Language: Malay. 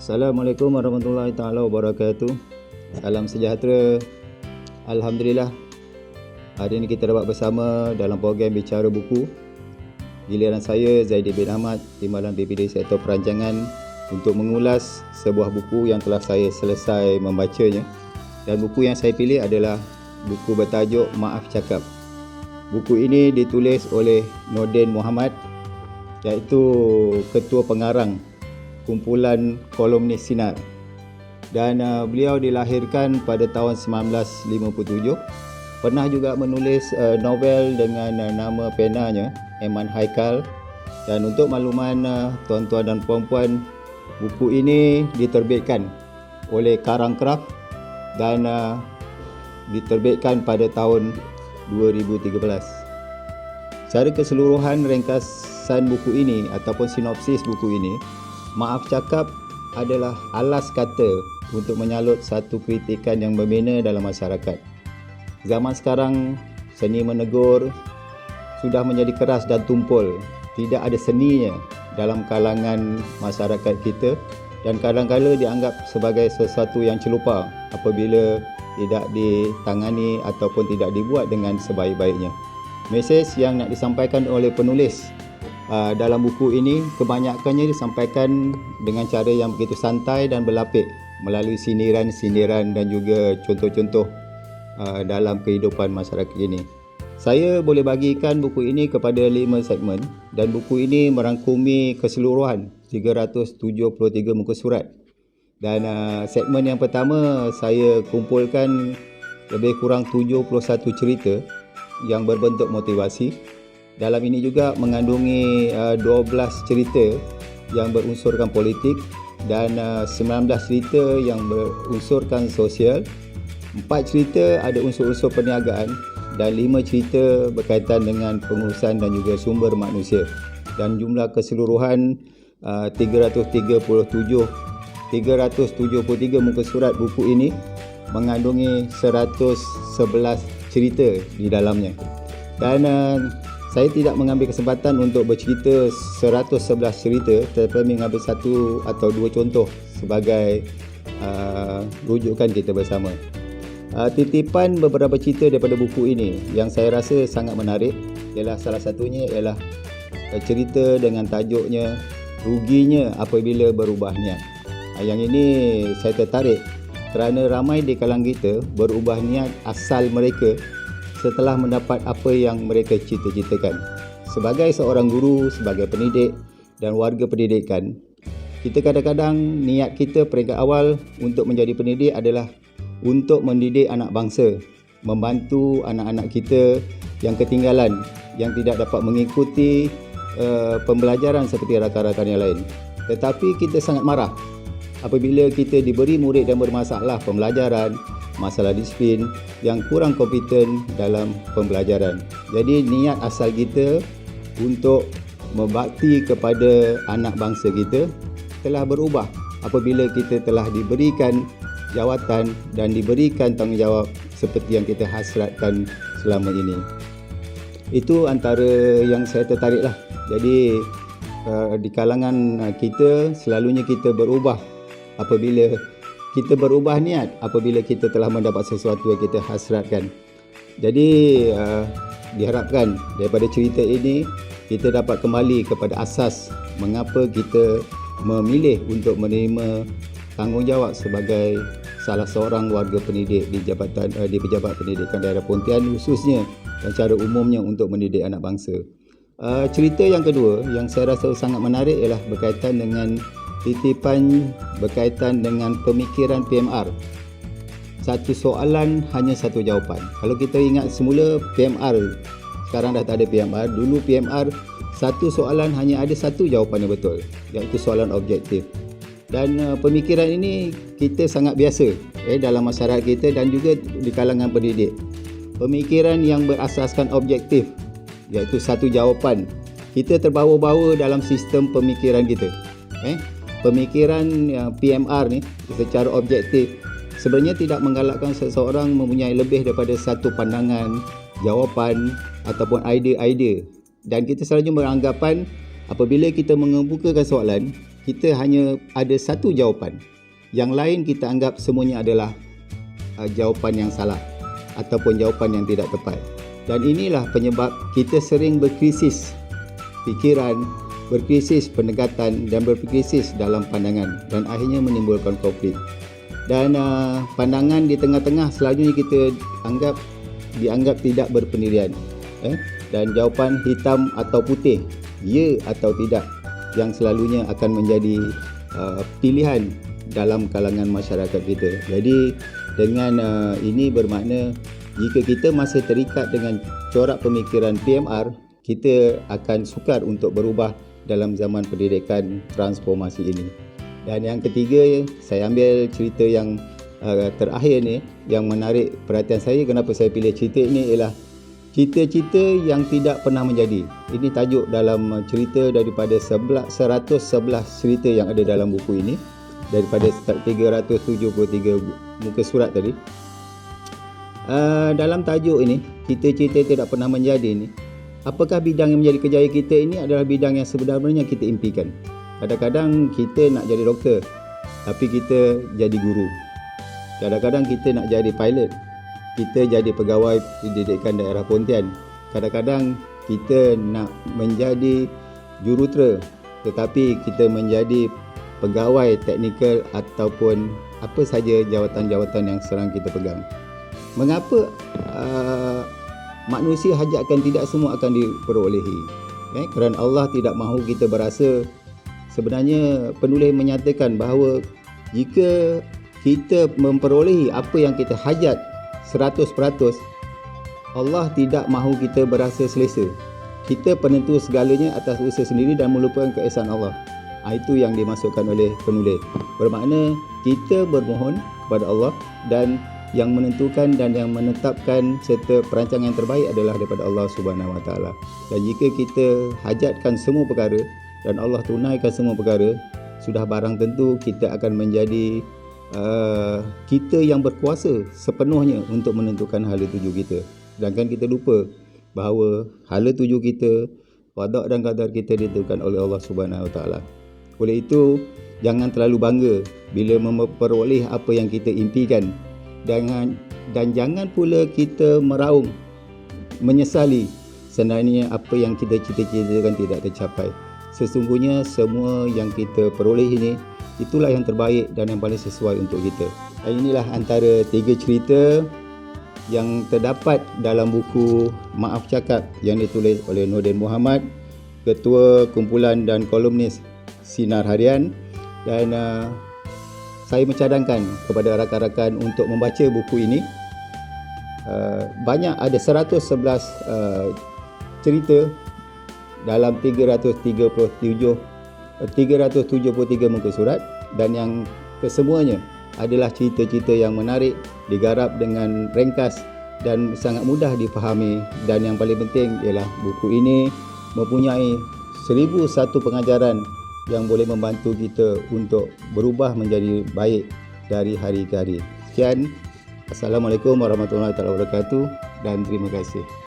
Assalamualaikum warahmatullahi taala wabarakatuh. Salam sejahtera. Alhamdulillah, hari ini kita dapat bersama dalam program Bicara Buku. Giliran saya, Zaidi bin Ahmad, Timbalan BPD Sektor Perancangan, untuk mengulas sebuah buku yang telah saya selesai membacanya. Dan buku yang saya pilih adalah buku bertajuk Maaf Cakap. Buku ini ditulis oleh Nordin Muhammad, iaitu Ketua Pengarang Kumpulan Kolumnis Sinar. Dan beliau dilahirkan pada tahun 1957. Pernah juga menulis novel dengan nama penanya Eman Haikal. Dan untuk makluman tuan-tuan dan puan-puan, buku ini diterbitkan oleh Karang Kraft dan diterbitkan pada tahun 2013. Secara keseluruhan ringkasan buku ini ataupun sinopsis buku ini, Maaf Cakap adalah alas kata untuk menyalut satu kritikan yang membina dalam masyarakat. Zaman sekarang, seni menegur sudah menjadi keras dan tumpul. Tidak ada seninya dalam kalangan masyarakat kita dan kadang-kadang dianggap sebagai sesuatu yang celupa apabila tidak ditangani ataupun tidak dibuat dengan sebaik-baiknya. Mesej yang nak disampaikan oleh penulis dalam buku ini kebanyakannya disampaikan dengan cara yang begitu santai dan berlapik melalui sindiran-sindiran dan juga contoh-contoh dalam kehidupan masyarakat ini. Saya boleh bagikan buku ini kepada 5 segmen dan buku ini merangkumi keseluruhan 373 muka surat. Dan segmen yang pertama saya kumpulkan lebih kurang 71 cerita yang berbentuk motivasi. Dalam ini juga mengandungi 12 cerita yang berunsurkan politik dan 19 cerita yang berunsurkan sosial, 4 cerita ada unsur-unsur perniagaan dan 5 cerita berkaitan dengan pengurusan dan juga sumber manusia. Dan jumlah keseluruhan 373 muka surat buku ini mengandungi 111 cerita di dalamnya. Dan saya tidak mengambil kesempatan untuk bercerita 111 cerita, tetapi mengambil satu atau dua contoh sebagai rujukan kita bersama. Titipan beberapa cerita daripada buku ini yang saya rasa sangat menarik ialah salah satunya ialah cerita dengan tajuknya Ruginya Apabila Berubah Niat. Yang ini saya tertarik kerana ramai di kalangan kita berubah niat asal mereka setelah mendapat apa yang mereka cita-citakan. Sebagai seorang guru, sebagai pendidik dan warga pendidikan, kita kadang-kadang niat kita peringkat awal untuk menjadi pendidik adalah untuk mendidik anak bangsa, membantu anak-anak kita yang ketinggalan, yang tidak dapat mengikuti pembelajaran seperti rakan-rakan yang lain. Tetapi kita sangat marah apabila kita diberi murid yang bermasalah pembelajaran, masalah disiplin, yang kurang kompeten dalam pembelajaran. Jadi niat asal kita untuk membakti kepada anak bangsa kita telah berubah apabila kita telah diberikan jawatan dan diberikan tanggungjawab seperti yang kita hasratkan selama ini. Itu antara yang saya tertariklah. Jadi di kalangan kita selalunya kita berubah apabila kita berubah niat apabila kita telah mendapat sesuatu yang kita hasratkan. Jadi diharapkan daripada cerita ini kita dapat kembali kepada asas mengapa kita memilih untuk menerima tanggungjawab sebagai salah seorang warga pendidik di Pejabat Pendidikan Daerah Pontian khususnya dan secara umumnya untuk mendidik anak bangsa. Cerita yang kedua yang saya rasa sangat menarik ialah berkaitan dengan titipan berkaitan dengan pemikiran PMR. Satu soalan hanya satu jawapan. Kalau kita ingat semula PMR, sekarang dah tak ada PMR. Dulu PMR satu soalan hanya ada satu jawapan yang betul, iaitu soalan objektif. Dan pemikiran ini kita sangat biasa dalam masyarakat kita dan juga di kalangan pendidik. Pemikiran yang berasaskan objektif, iaitu satu jawapan. Kita terbawa-bawa dalam sistem pemikiran kita. Pemikiran PMR ni secara objektif sebenarnya tidak menggalakkan seseorang mempunyai lebih daripada satu pandangan, jawapan ataupun idea-idea. Dan kita selalunya beranggapan apabila kita mengemukakan soalan, kita hanya ada satu jawapan. Yang lain kita anggap semuanya adalah jawapan yang salah ataupun jawapan yang tidak tepat. Dan inilah penyebab kita sering berkrisis fikiran, berkrisis pendekatan dan berkrisis dalam pandangan dan akhirnya menimbulkan konflik. Dan pandangan di tengah-tengah selalunya kita dianggap tidak berpendirian. Dan jawapan hitam atau putih, ya atau tidak, yang selalunya akan menjadi pilihan dalam kalangan masyarakat kita. Jadi dengan ini bermakna jika kita masih terikat dengan corak pemikiran PMR, kita akan sukar untuk berubah dalam zaman pendidikan transformasi ini. Dan yang ketiga, saya ambil cerita yang terakhir ni, yang menarik perhatian saya. Kenapa saya pilih cerita ini ialah cita-cita yang tidak pernah menjadi. Ini tajuk dalam cerita daripada 111 cerita yang ada dalam buku ini, daripada 373 muka surat tadi. Dalam tajuk ini, cita-cita tidak pernah menjadi ini, apakah bidang yang menjadi kejayaan kita ini adalah bidang yang sebenarnya kita impikan. Kadang-kadang kita nak jadi doktor, tapi kita jadi guru. Kadang-kadang kita nak jadi pilot, kita jadi pegawai pendidikan daerah Pontian. Kadang-kadang kita nak menjadi jurutera, tetapi kita menjadi pegawai teknikal ataupun apa saja jawatan-jawatan yang sekarang kita pegang. Mengapa manusia hajatkan tidak semua akan diperolehi? Kerana Allah tidak mahu kita berasa. Sebenarnya penulis menyatakan bahawa jika kita memperolehi apa yang kita hajat 100%, Allah tidak mahu kita berasa selesa. Kita penentu segalanya atas usaha sendiri dan melupakan keesaan Allah. Itu yang dimasukkan oleh penulis. Bermakna kita bermohon kepada Allah, dan yang menentukan dan yang menetapkan serta perancangan yang terbaik adalah daripada Allah Subhanahu Wa Taala. Dan jika kita hajatkan semua perkara dan Allah tunaikan semua perkara, sudah barang tentu kita akan menjadi kita yang berkuasa sepenuhnya untuk menentukan hala tuju kita. Sedangkan kita lupa bahawa hala tuju kita, qada dan qadar kita ditentukan oleh Allah Subhanahu Wa Taala. Oleh itu, jangan terlalu bangga bila memperoleh apa yang kita impikan, dan jangan pula kita meraung, menyesali sebenarnya apa yang kita cita-citakan tidak tercapai. Sesungguhnya semua yang kita peroleh ini, itulah yang terbaik dan yang paling sesuai untuk kita. Dan inilah antara 3 cerita yang terdapat dalam buku Maaf Cakap yang ditulis oleh Nordin Muhammad, Ketua Kumpulan dan Kolumnis Sinar Harian. Dan saya mencadangkan kepada rakan-rakan untuk membaca buku ini. Banyak, ada 111 cerita dalam 373 muka surat, dan yang kesemuanya adalah cerita-cerita yang menarik, digarap dengan ringkas dan sangat mudah difahami. Dan yang paling penting ialah buku ini mempunyai 1001 pengajaran yang boleh membantu kita untuk berubah menjadi baik dari hari ke hari. Sekian. Assalamualaikum warahmatullahi wabarakatuh dan terima kasih.